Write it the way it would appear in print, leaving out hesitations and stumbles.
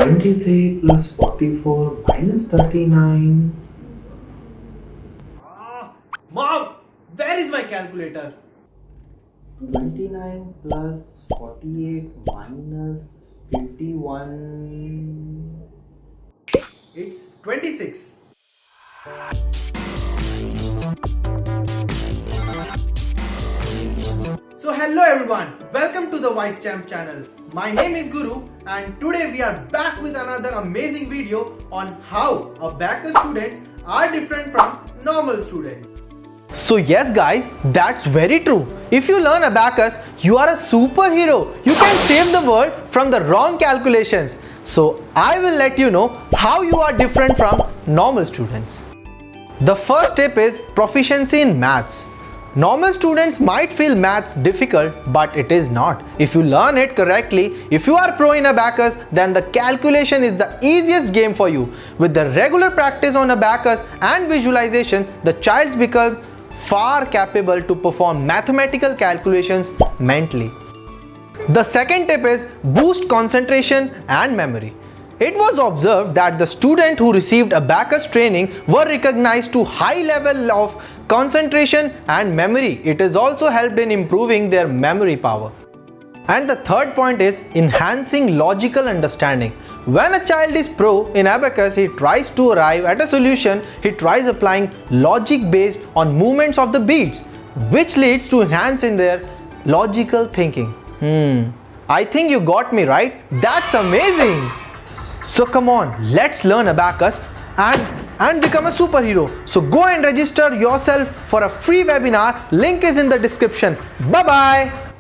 23 plus 44 minus 39. Mom, where is my calculator? 29 plus 48 minus 51. It's 26. So hello everyone, welcome to the Wisechamps channel. My name is Guru and today we are back with another amazing video on how Abacus students are different from normal students. So yes guys, that's very true. If you learn Abacus, you are a superhero. You can save the world from the wrong calculations. So I will let you know how you are different from normal students. The first tip is proficiency in maths. Normal students might feel maths difficult, but it is not. If you learn it correctly, if you are pro in Abacus, then the calculation is the easiest game for you. With the regular practice on Abacus and visualization, the child becomes far capable to perform mathematical calculations mentally. The second tip is boost concentration and memory. It was observed that the students who received Abacus training were recognized to high level of concentration and memory. It has also helped in improving their memory power. And the third point is enhancing logical understanding. When a child is pro in Abacus, he tries to arrive at a solution. He tries applying logic based on movements of the beads, which leads to enhance in their logical thinking. I think you got me right. That's amazing. So come on, let's learn Abacus and become a superhero. So go and register yourself for a free webinar. Link is in the description. Bye bye.